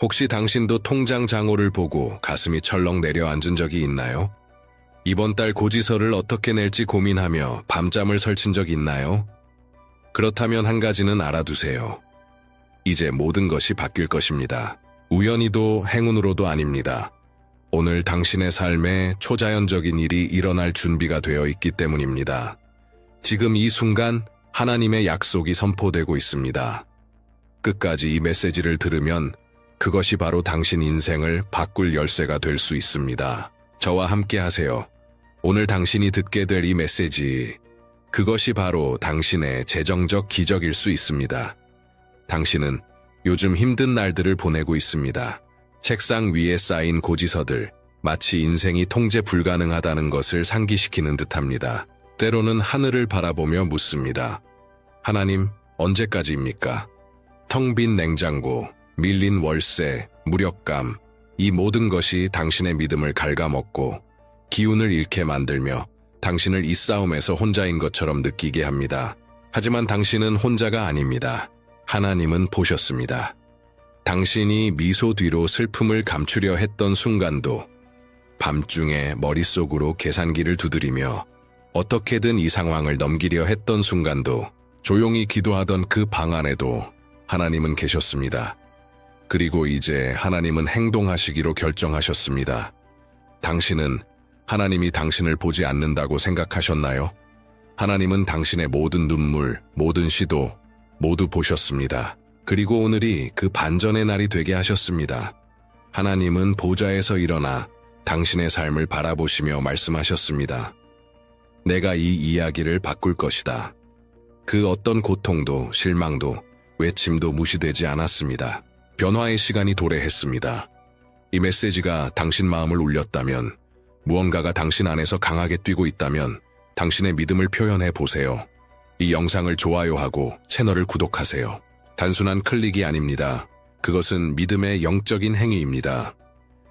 혹시 당신도 통장 잔고를 보고 가슴이 철렁 내려앉은 적이 있나요? 이번 달 고지서를 어떻게 낼지 고민하며 밤잠을 설친 적 있나요? 그렇다면 한 가지는 알아두세요. 이제 모든 것이 바뀔 것입니다. 우연히도 행운으로도 아닙니다. 오늘 당신의 삶에 초자연적인 일이 일어날 준비가 되어 있기 때문입니다. 지금 이 순간 하나님의 약속이 선포되고 있습니다. 끝까지 이 메시지를 들으면 그것이 바로 당신 인생을 바꿀 열쇠가 될 수 있습니다. 저와 함께 하세요. 오늘 당신이 듣게 될 이 메시지, 그것이 바로 당신의 재정적 기적일 수 있습니다. 당신은 요즘 힘든 날들을 보내고 있습니다. 책상 위에 쌓인 고지서들, 마치 인생이 통제 불가능하다는 것을 상기시키는 듯합니다. 때로는 하늘을 바라보며 묻습니다. 하나님, 언제까지입니까? 텅 빈 냉장고, 밀린 월세, 무력감, 이 모든 것이 당신의 믿음을 갉아먹고 기운을 잃게 만들며 당신을 이 싸움에서 혼자인 것처럼 느끼게 합니다. 하지만 당신은 혼자가 아닙니다. 하나님은 보셨습니다. 당신이 미소 뒤로 슬픔을 감추려 했던 순간도, 밤중에 머릿속으로 계산기를 두드리며 어떻게든 이 상황을 넘기려 했던 순간도, 조용히 기도하던 그 방 안에도 하나님은 계셨습니다. 그리고 이제 하나님은 행동하시기로 결정하셨습니다. 당신은 하나님이 당신을 보지 않는다고 생각하셨나요? 하나님은 당신의 모든 눈물, 모든 시도 모두 보셨습니다. 그리고 오늘이 그 반전의 날이 되게 하셨습니다. 하나님은 보좌에서 일어나 당신의 삶을 바라보시며 말씀하셨습니다. 내가 이 이야기를 바꿀 것이다. 그 어떤 고통도 실망도 외침도 무시되지 않았습니다. 변화의 시간이 도래했습니다. 이 메시지가 당신 마음을 울렸다면, 무언가가 당신 안에서 강하게 뛰고 있다면 당신의 믿음을 표현해 보세요. 이 영상을 좋아요하고 채널을 구독하세요. 단순한 클릭이 아닙니다. 그것은 믿음의 영적인 행위입니다.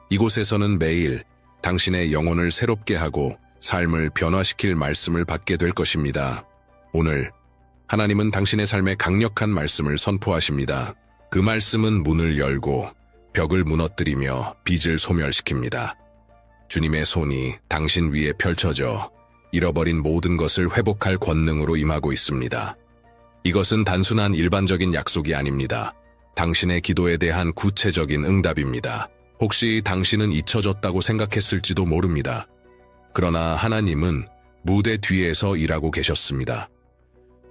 이곳에서는 매일 당신의 영혼을 새롭게 하고 삶을 변화시킬 말씀을 받게 될 것입니다. 오늘 하나님은 당신의 삶에 강력한 말씀을 선포하십니다. 그 말씀은 문을 열고 벽을 무너뜨리며 빚을 소멸시킵니다. 주님의 손이 당신 위에 펼쳐져 잃어버린 모든 것을 회복할 권능으로 임하고 있습니다. 이것은 단순한 일반적인 약속이 아닙니다. 당신의 기도에 대한 구체적인 응답입니다. 혹시 당신은 잊혀졌다고 생각했을지도 모릅니다. 그러나 하나님은 무대 뒤에서 일하고 계셨습니다.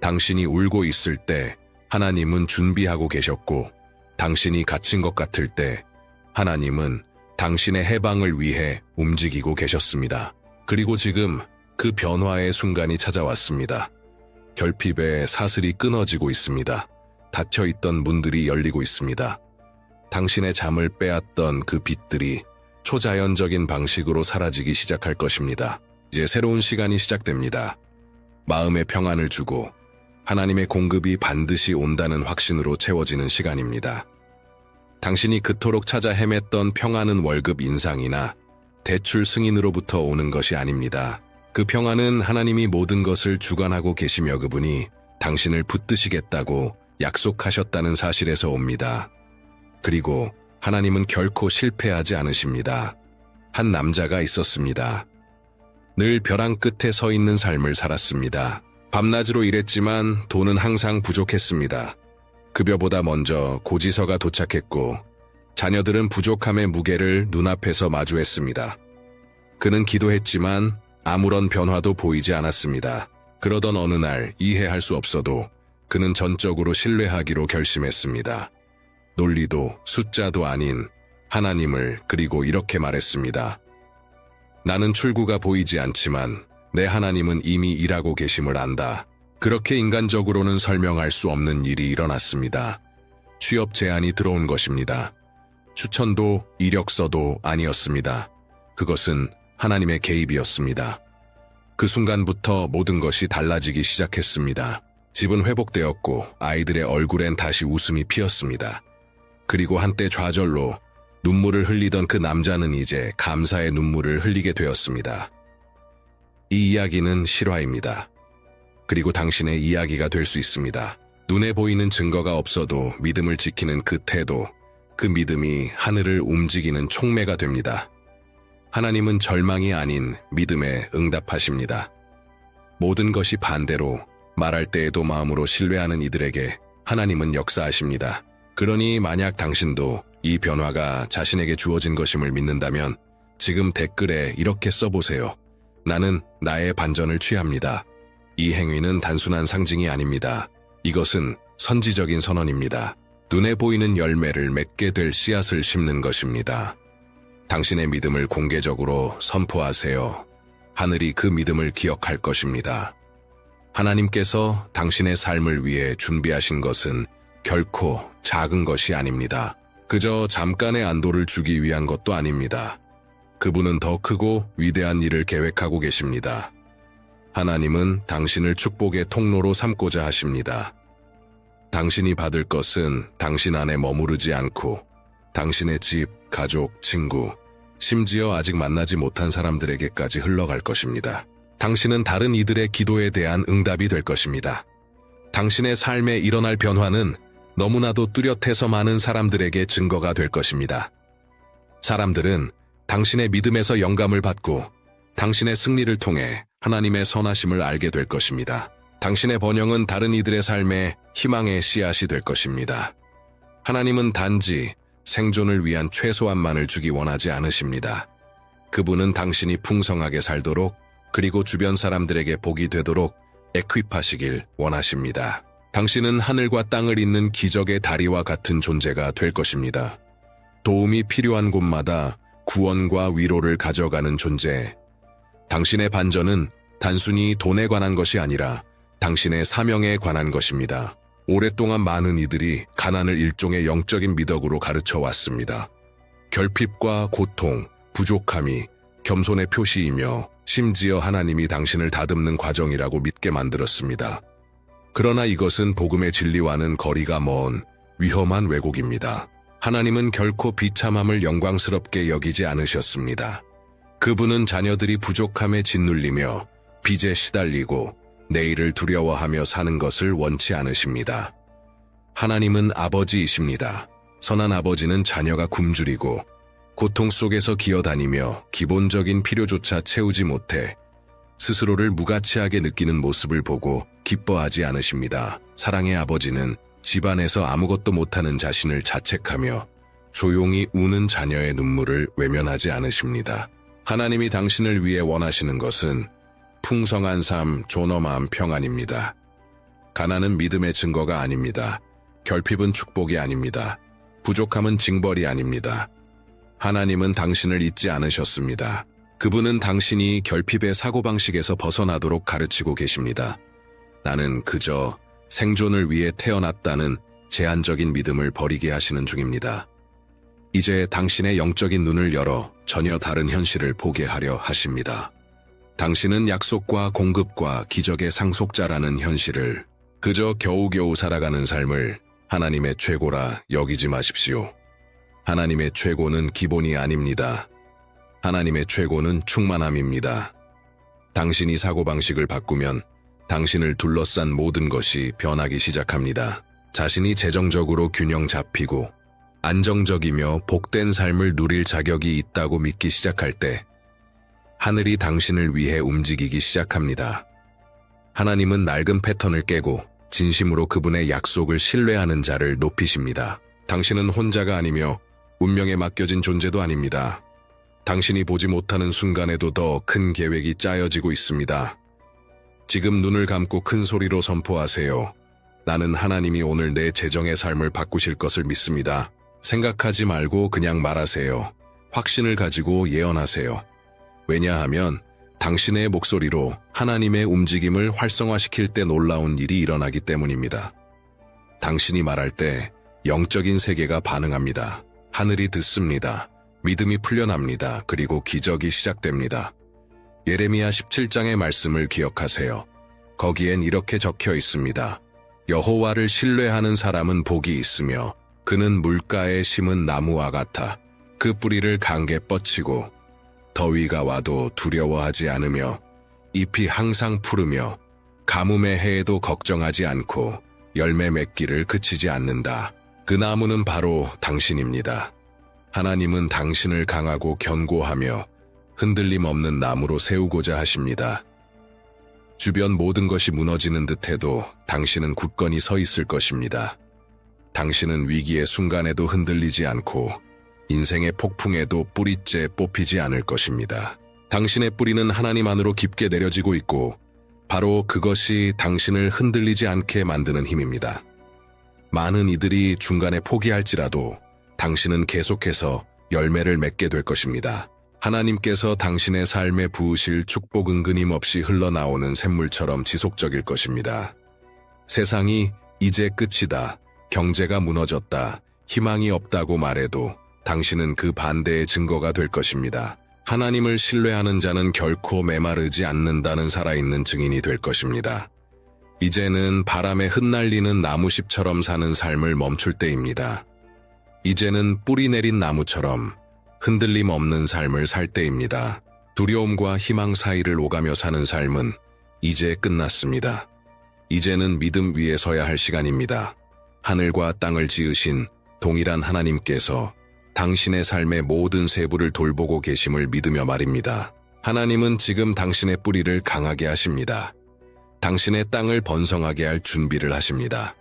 당신이 울고 있을 때 하나님은 준비하고 계셨고, 당신이 갇힌 것 같을 때 하나님은 당신의 해방을 위해 움직이고 계셨습니다. 그리고 지금 그 변화의 순간이 찾아왔습니다. 결핍의 사슬이 끊어지고 있습니다. 닫혀있던 문들이 열리고 있습니다. 당신의 잠을 빼앗던 그 빛들이 초자연적인 방식으로 사라지기 시작할 것입니다. 이제 새로운 시간이 시작됩니다. 마음의 평안을 주고 하나님의 공급이 반드시 온다는 확신으로 채워지는 시간입니다. 당신이 그토록 찾아 헤맸던 평안은 월급 인상이나 대출 승인으로부터 오는 것이 아닙니다. 그 평안은 하나님이 모든 것을 주관하고 계시며 그분이 당신을 붙드시겠다고 약속하셨다는 사실에서 옵니다. 그리고 하나님은 결코 실패하지 않으십니다. 한 남자가 있었습니다. 늘 벼랑 끝에 서 있는 삶을 살았습니다. 밤낮으로 일했지만 돈은 항상 부족했습니다. 급여보다 먼저 고지서가 도착했고 자녀들은 부족함의 무게를 눈앞에서 마주했습니다. 그는 기도했지만 아무런 변화도 보이지 않았습니다. 그러던 어느 날 이해할 수 없어도 그는 전적으로 신뢰하기로 결심했습니다. 논리도 숫자도 아닌 하나님을, 그리고 이렇게 말했습니다. 나는 출구가 보이지 않지만 내 하나님은 이미 일하고 계심을 안다. 그렇게 인간적으로는 설명할 수 없는 일이 일어났습니다. 취업 제안이 들어온 것입니다. 추천도 이력서도 아니었습니다. 그것은 하나님의 개입이었습니다. 그 순간부터 모든 것이 달라지기 시작했습니다. 집은 회복되었고 아이들의 얼굴엔 다시 웃음이 피었습니다. 그리고 한때 좌절로 눈물을 흘리던 그 남자는 이제 감사의 눈물을 흘리게 되었습니다. 이 이야기는 실화입니다. 그리고 당신의 이야기가 될 수 있습니다. 눈에 보이는 증거가 없어도 믿음을 지키는 그 태도, 그 믿음이 하늘을 움직이는 촉매가 됩니다. 하나님은 절망이 아닌 믿음에 응답하십니다. 모든 것이 반대로 말할 때에도 마음으로 신뢰하는 이들에게 하나님은 역사하십니다. 그러니 만약 당신도 이 변화가 자신에게 주어진 것임을 믿는다면 지금 댓글에 이렇게 써보세요. 나는 나의 반전을 취합니다. 이 행위는 단순한 상징이 아닙니다. 이것은 선지적인 선언입니다. 눈에 보이는 열매를 맺게 될 씨앗을 심는 것입니다. 당신의 믿음을 공개적으로 선포하세요. 하늘이 그 믿음을 기억할 것입니다. 하나님께서 당신의 삶을 위해 준비하신 것은 결코 작은 것이 아닙니다. 그저 잠깐의 안도를 주기 위한 것도 아닙니다. 그분은 더 크고 위대한 일을 계획하고 계십니다. 하나님은 당신을 축복의 통로로 삼고자 하십니다. 당신이 받을 것은 당신 안에 머무르지 않고 당신의 집, 가족, 친구, 심지어 아직 만나지 못한 사람들에게까지 흘러갈 것입니다. 당신은 다른 이들의 기도에 대한 응답이 될 것입니다. 당신의 삶에 일어날 변화는 너무나도 뚜렷해서 많은 사람들에게 증거가 될 것입니다. 사람들은 당신의 믿음에서 영감을 받고 당신의 승리를 통해 하나님의 선하심을 알게 될 것입니다. 당신의 번영은 다른 이들의 삶에 희망의 씨앗이 될 것입니다. 하나님은 단지 생존을 위한 최소한만을 주기 원하지 않으십니다. 그분은 당신이 풍성하게 살도록 그리고 주변 사람들에게 복이 되도록 에퀴파시길 원하십니다. 당신은 하늘과 땅을 잇는 기적의 다리와 같은 존재가 될 것입니다. 도움이 필요한 곳마다 구원과 위로를 가져가는 존재. 당신의 반전은 단순히 돈에 관한 것이 아니라 당신의 사명에 관한 것입니다. 오랫동안 많은 이들이 가난을 일종의 영적인 미덕으로 가르쳐 왔습니다. 결핍과 고통, 부족함이 겸손의 표시이며 심지어 하나님이 당신을 다듬는 과정이라고 믿게 만들었습니다. 그러나 이것은 복음의 진리와는 거리가 먼 위험한 왜곡입니다. 하나님은 결코 비참함을 영광스럽게 여기지 않으셨습니다. 그분은 자녀들이 부족함에 짓눌리며 빚에 시달리고 내일을 두려워하며 사는 것을 원치 않으십니다. 하나님은 아버지이십니다. 선한 아버지는 자녀가 굶주리고 고통 속에서 기어다니며 기본적인 필요조차 채우지 못해 스스로를 무가치하게 느끼는 모습을 보고 기뻐하지 않으십니다. 사랑의 아버지는 집안에서 아무것도 못하는 자신을 자책하며 조용히 우는 자녀의 눈물을 외면하지 않으십니다. 하나님이 당신을 위해 원하시는 것은 풍성한 삶, 존엄한 평안입니다. 가난은 믿음의 증거가 아닙니다. 결핍은 축복이 아닙니다. 부족함은 징벌이 아닙니다. 하나님은 당신을 잊지 않으셨습니다. 그분은 당신이 결핍의 사고방식에서 벗어나도록 가르치고 계십니다. 나는 그저 생존을 위해 태어났다는 제한적인 믿음을 버리게 하시는 중입니다. 이제 당신의 영적인 눈을 열어 전혀 다른 현실을 보게 하려 하십니다. 당신은 약속과 공급과 기적의 상속자라는 현실을 그저 겨우겨우 살아가는 삶을 하나님의 최고라 여기지 마십시오. 하나님의 최고는 기본이 아닙니다. 하나님의 최고는 충만함입니다. 당신이 사고방식을 바꾸면 당신을 둘러싼 모든 것이 변하기 시작합니다. 자신이 재정적으로 균형 잡히고 안정적이며 복된 삶을 누릴 자격이 있다고 믿기 시작할 때 하늘이 당신을 위해 움직이기 시작합니다. 하나님은 낡은 패턴을 깨고 진심으로 그분의 약속을 신뢰하는 자를 높이십니다. 당신은 혼자가 아니며 운명에 맡겨진 존재도 아닙니다. 당신이 보지 못하는 순간에도 더 큰 계획이 짜여지고 있습니다. 지금 눈을 감고 큰 소리로 선포하세요. 나는 하나님이 오늘 내 재정의 삶을 바꾸실 것을 믿습니다. 생각하지 말고 그냥 말하세요. 확신을 가지고 예언하세요. 왜냐하면 당신의 목소리로 하나님의 움직임을 활성화시킬 때 놀라운 일이 일어나기 때문입니다. 당신이 말할 때 영적인 세계가 반응합니다. 하늘이 듣습니다. 믿음이 풀려납니다. 그리고 기적이 시작됩니다. 예레미야 17장의 말씀을 기억하세요. 거기엔 이렇게 적혀 있습니다. 여호와를 신뢰하는 사람은 복이 있으며 그는 물가에 심은 나무와 같아 그 뿌리를 강게 뻗치고 더위가 와도 두려워하지 않으며 잎이 항상 푸르며 가뭄의 해에도 걱정하지 않고 열매 맺기를 그치지 않는다. 그 나무는 바로 당신입니다. 하나님은 당신을 강하고 견고하며 흔들림 없는 나무로 세우고자 하십니다. 주변 모든 것이 무너지는 듯해도 당신은 굳건히 서 있을 것입니다. 당신은 위기의 순간에도 흔들리지 않고 인생의 폭풍에도 뿌리째 뽑히지 않을 것입니다. 당신의 뿌리는 하나님 안으로 깊게 내려지고 있고 바로 그것이 당신을 흔들리지 않게 만드는 힘입니다. 많은 이들이 중간에 포기할지라도 당신은 계속해서 열매를 맺게 될 것입니다. 하나님께서 당신의 삶에 부으실 축복은 끊임없이 흘러나오는 샘물처럼 지속적일 것입니다. 세상이 이제 끝이다, 경제가 무너졌다, 희망이 없다고 말해도 당신은 그 반대의 증거가 될 것입니다. 하나님을 신뢰하는 자는 결코 메마르지 않는다는 살아있는 증인이 될 것입니다. 이제는 바람에 흩날리는 나무잎처럼 사는 삶을 멈출 때입니다. 이제는 뿌리 내린 나무처럼 흔들림 없는 삶을 살 때입니다. 두려움과 희망 사이를 오가며 사는 삶은 이제 끝났습니다. 이제는 믿음 위에 서야 할 시간입니다. 하늘과 땅을 지으신 동일한 하나님께서 당신의 삶의 모든 세부를 돌보고 계심을 믿으며 말입니다. 하나님은 지금 당신의 뿌리를 강하게 하십니다. 당신의 땅을 번성하게 할 준비를 하십니다.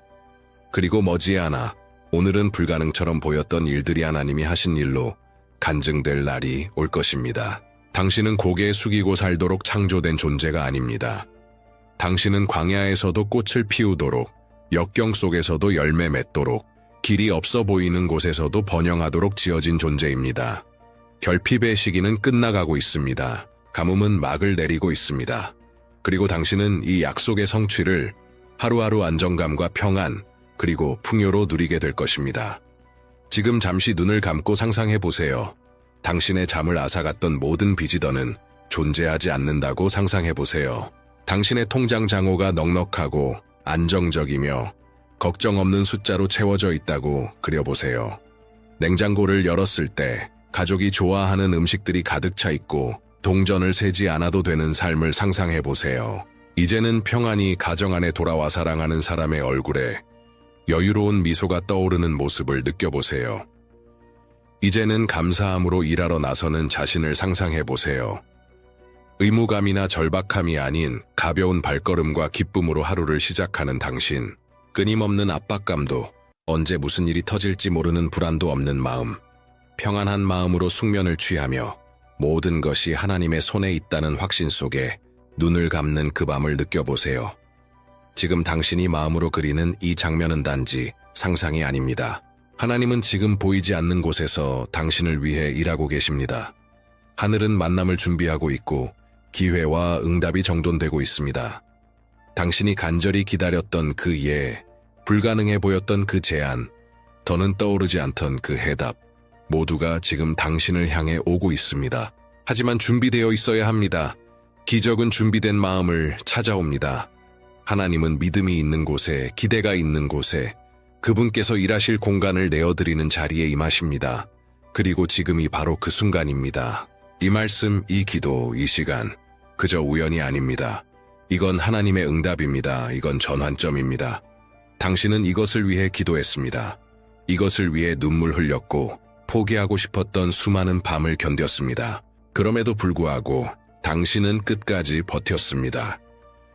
그리고 머지않아 오늘은 불가능처럼 보였던 일들이 하나님이 하신 일로 간증될 날이 올 것입니다. 당신은 고개 숙이고 살도록 창조된 존재가 아닙니다. 당신은 광야에서도 꽃을 피우도록, 역경 속에서도 열매 맺도록, 길이 없어 보이는 곳에서도 번영하도록 지어진 존재입니다. 결핍의 시기는 끝나가고 있습니다. 가뭄은 막을 내리고 있습니다. 그리고 당신은 이 약속의 성취를 하루하루 안정감과 평안, 그리고 풍요로 누리게 될 것입니다. 지금 잠시 눈을 감고 상상해 보세요. 당신의 잠을 앗아갔던 모든 비지더는 존재하지 않는다고 상상해 보세요. 당신의 통장 잔고가 넉넉하고 안정적이며 걱정 없는 숫자로 채워져 있다고 그려보세요. 냉장고를 열었을 때 가족이 좋아하는 음식들이 가득 차 있고 동전을 세지 않아도 되는 삶을 상상해 보세요. 이제는 평안히 가정 안에 돌아와 사랑하는 사람의 얼굴에 여유로운 미소가 떠오르는 모습을 느껴보세요. 이제는 감사함으로 일하러 나서는 자신을 상상해 보세요. 의무감이나 절박함이 아닌 가벼운 발걸음과 기쁨으로 하루를 시작하는 당신. 끊임없는 압박감도, 언제 무슨 일이 터질지 모르는 불안도 없는 마음. 평안한 마음으로 숙면을 취하며 모든 것이 하나님의 손에 있다는 확신 속에 눈을 감는 그 밤을 느껴보세요. 지금 당신이 마음으로 그리는 이 장면은 단지 상상이 아닙니다. 하나님은 지금 보이지 않는 곳에서 당신을 위해 일하고 계십니다. 하늘은 만남을 준비하고 있고 기회와 응답이 정돈되고 있습니다. 당신이 간절히 기다렸던 그 예, 불가능해 보였던 그 제안, 더는 떠오르지 않던 그 해답, 모두가 지금 당신을 향해 오고 있습니다. 하지만 준비되어 있어야 합니다. 기적은 준비된 마음을 찾아옵니다. 하나님은 믿음이 있는 곳에, 기대가 있는 곳에, 그분께서 일하실 공간을 내어드리는 자리에 임하십니다. 그리고 지금이 바로 그 순간입니다. 이 말씀, 이 기도, 이 시간, 그저 우연이 아닙니다. 이건 하나님의 응답입니다. 이건 전환점입니다. 당신은 이것을 위해 기도했습니다. 이것을 위해 눈물 흘렸고 포기하고 싶었던 수많은 밤을 견뎠습니다. 그럼에도 불구하고 당신은 끝까지 버텼습니다.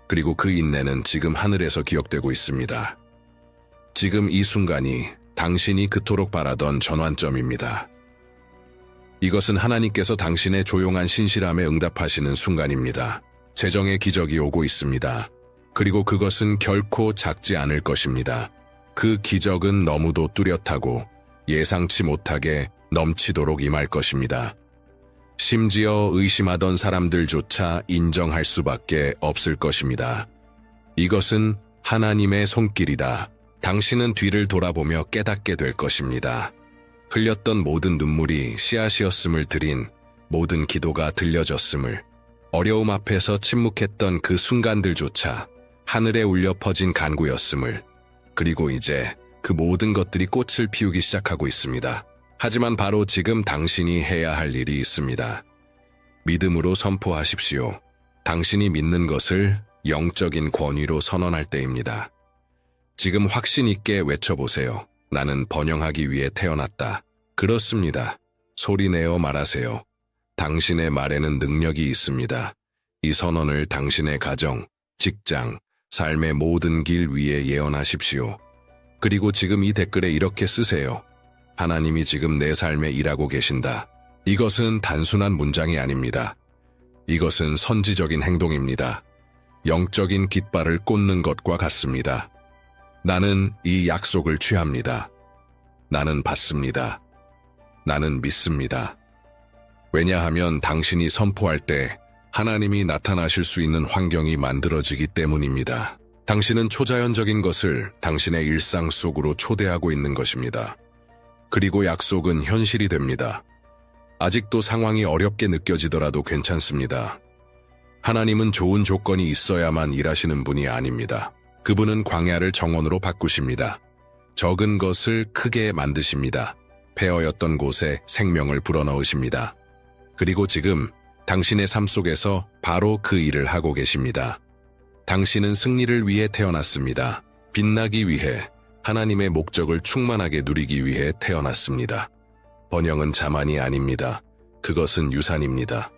그리고 그 인내는 지금 하늘에서 기억되고 있습니다. 지금 이 순간이 당신이 그토록 바라던 전환점입니다. 이것은 하나님께서 당신의 조용한 신실함에 응답하시는 순간입니다. 재정의 기적이 오고 있습니다. 그리고 그것은 결코 작지 않을 것입니다. 그 기적은 너무도 뚜렷하고 예상치 못하게 넘치도록 임할 것입니다. 심지어 의심하던 사람들조차 인정할 수밖에 없을 것입니다. 이것은 하나님의 손길이다. 당신은 뒤를 돌아보며 깨닫게 될 것입니다. 흘렸던 모든 눈물이 씨앗이었음을 드린 모든 기도가 들려졌음을, 어려움 앞에서 침묵했던 그 순간들조차 하늘에 울려 퍼진 간구였음을, 그리고 이제 그 모든 것들이 꽃을 피우기 시작하고 있습니다. 하지만 바로 지금 당신이 해야 할 일이 있습니다. 믿음으로 선포하십시오. 당신이 믿는 것을 영적인 권위로 선언할 때입니다. 지금 확신 있게 외쳐보세요. 나는 번영하기 위해 태어났다. 그렇습니다. 소리내어 말하세요. 당신의 말에는 능력이 있습니다. 이 선언을 당신의 가정, 직장, 삶의 모든 길 위에 예언하십시오. 그리고 지금 이 댓글에 이렇게 쓰세요. 하나님이 지금 내 삶에 일하고 계신다. 이것은 단순한 문장이 아닙니다. 이것은 선지적인 행동입니다. 영적인 깃발을 꽂는 것과 같습니다. 나는 이 약속을 취합니다. 나는 받습니다. 나는 믿습니다. 왜냐하면 당신이 선포할 때 하나님이 나타나실 수 있는 환경이 만들어지기 때문입니다. 당신은 초자연적인 것을 당신의 일상 속으로 초대하고 있는 것입니다. 그리고 약속은 현실이 됩니다. 아직도 상황이 어렵게 느껴지더라도 괜찮습니다. 하나님은 좋은 조건이 있어야만 일하시는 분이 아닙니다. 그분은 광야를 정원으로 바꾸십니다. 적은 것을 크게 만드십니다. 폐허였던 곳에 생명을 불어넣으십니다. 그리고 지금 당신의 삶 속에서 바로 그 일을 하고 계십니다. 당신은 승리를 위해 태어났습니다. 빛나기 위해, 하나님의 목적을 충만하게 누리기 위해 태어났습니다. 번영은 자만이 아닙니다. 그것은 유산입니다.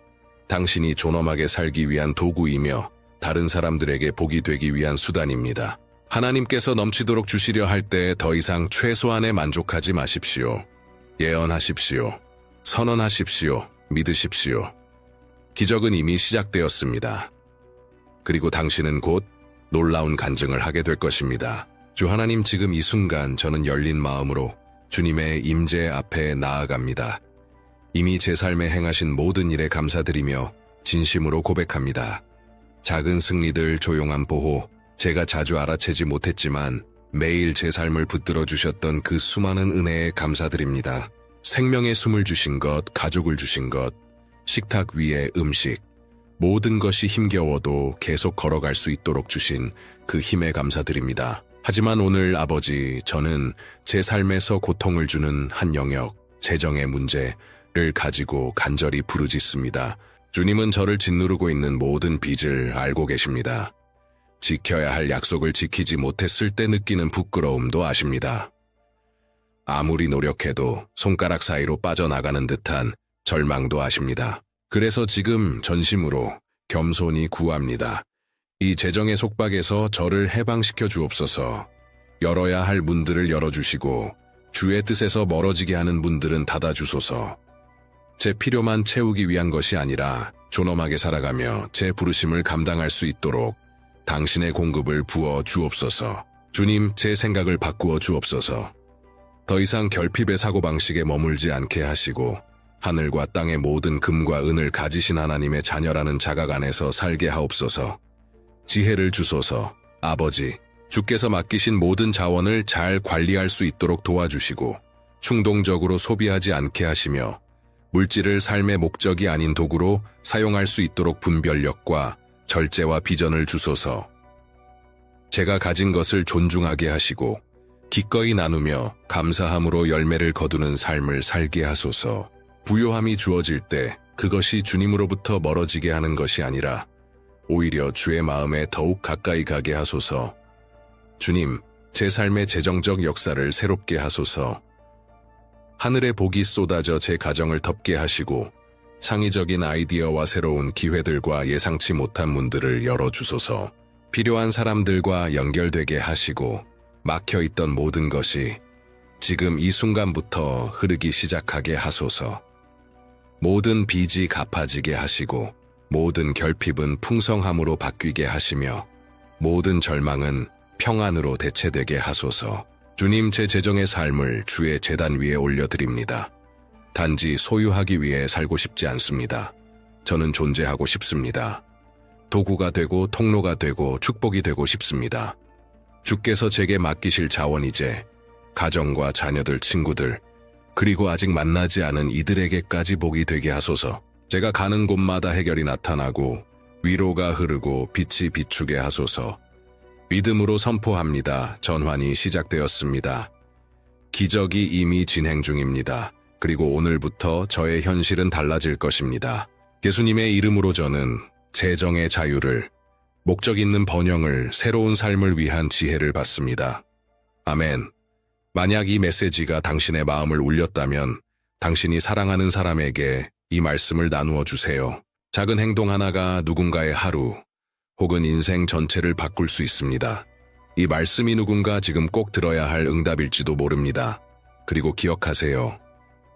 당신이 존엄하게 살기 위한 도구이며 다른 사람들에게 복이 되기 위한 수단입니다. 하나님께서 넘치도록 주시려 할 때 더 이상 최소한에 만족하지 마십시오. 예언하십시오. 선언하십시오. 믿으십시오. 기적은 이미 시작되었습니다. 그리고 당신은 곧 놀라운 간증을 하게 될 것입니다. 주 하나님, 지금 이 순간 저는 열린 마음으로 주님의 임재 앞에 나아갑니다. 이미 제 삶에 행하신 모든 일에 감사드리며 진심으로 고백합니다. 작은 승리들, 조용한 보호, 제가 자주 알아채지 못했지만 매일 제 삶을 붙들어 주셨던 그 수많은 은혜에 감사드립니다. 생명의 숨을 주신 것, 가족을 주신 것, 식탁 위에 음식, 모든 것이 힘겨워도 계속 걸어갈 수 있도록 주신 그 힘에 감사드립니다. 하지만 오늘 아버지, 저는 제 삶에서 고통을 주는 한 영역, 재정의 문제를 가지고 간절히 부르짖습니다. 주님은 저를 짓누르고 있는 모든 빚을 알고 계십니다. 지켜야 할 약속을 지키지 못했을 때 느끼는 부끄러움도 아십니다. 아무리 노력해도 손가락 사이로 빠져나가는 듯한 절망도 아십니다. 그래서 지금 전심으로 겸손히 구합니다. 이 재정의 속박에서 저를 해방시켜 주옵소서. 열어야 할 문들을 열어주시고 주의 뜻에서 멀어지게 하는 문들은 닫아주소서. 제 필요만 채우기 위한 것이 아니라 존엄하게 살아가며 제 부르심을 감당할 수 있도록 당신의 공급을 부어 주옵소서. 주님, 제 생각을 바꾸어 주옵소서. 더 이상 결핍의 사고방식에 머물지 않게 하시고 하늘과 땅의 모든 금과 은을 가지신 하나님의 자녀라는 자각 안에서 살게 하옵소서. 지혜를 주소서. 아버지, 주께서 맡기신 모든 자원을 잘 관리할 수 있도록 도와주시고 충동적으로 소비하지 않게 하시며 물질을 삶의 목적이 아닌 도구로 사용할 수 있도록 분별력과 절제와 비전을 주소서. 제가 가진 것을 존중하게 하시고 기꺼이 나누며 감사함으로 열매를 거두는 삶을 살게 하소서. 부요함이 주어질 때 그것이 주님으로부터 멀어지게 하는 것이 아니라 오히려 주의 마음에 더욱 가까이 가게 하소서. 주님, 제 삶의 재정적 역사를 새롭게 하소서. 하늘의 복이 쏟아져 제 가정을 덮게 하시고 창의적인 아이디어와 새로운 기회들과 예상치 못한 문들을 열어주소서. 필요한 사람들과 연결되게 하시고 막혀있던 모든 것이 지금 이 순간부터 흐르기 시작하게 하소서. 모든 빚이 갚아지게 하시고 모든 결핍은 풍성함으로 바뀌게 하시며 모든 절망은 평안으로 대체되게 하소서. 주님, 제 재정의 삶을 주의 제단 위에 올려드립니다. 단지 소유하기 위해 살고 싶지 않습니다. 저는 존재하고 싶습니다. 도구가 되고 통로가 되고 축복이 되고 싶습니다. 주께서 제게 맡기실 자원이제 가정과 자녀들, 친구들, 그리고 아직 만나지 않은 이들에게까지 복이 되게 하소서. 제가 가는 곳마다 해결이 나타나고 위로가 흐르고 빛이 비추게 하소서. 믿음으로 선포합니다. 전환이 시작되었습니다. 기적이 이미 진행 중입니다. 그리고 오늘부터 저의 현실은 달라질 것입니다. 예수님의 이름으로 저는 재정의 자유를, 목적 있는 번영을, 새로운 삶을 위한 지혜를 받습니다. 아멘. 만약 이 메시지가 당신의 마음을 울렸다면 당신이 사랑하는 사람에게 이 말씀을 나누어 주세요. 작은 행동 하나가 누군가의 하루 혹은 인생 전체를 바꿀 수 있습니다. 이 말씀이 누군가 지금 꼭 들어야 할 응답일지도 모릅니다. 그리고 기억하세요.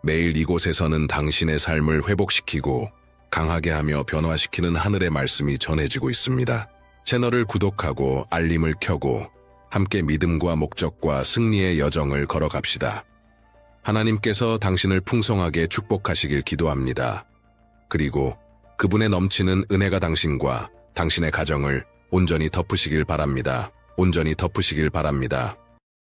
매일 이곳에서는 당신의 삶을 회복시키고 강하게 하며 변화시키는 하늘의 말씀이 전해지고 있습니다. 채널을 구독하고 알림을 켜고 함께 믿음과 목적과 승리의 여정을 걸어갑시다. 하나님께서 당신을 풍성하게 축복하시길 기도합니다. 그리고 그분의 넘치는 은혜가 당신과 당신의 가정을 온전히 덮으시길 바랍니다. 온전히 덮으시길 바랍니다.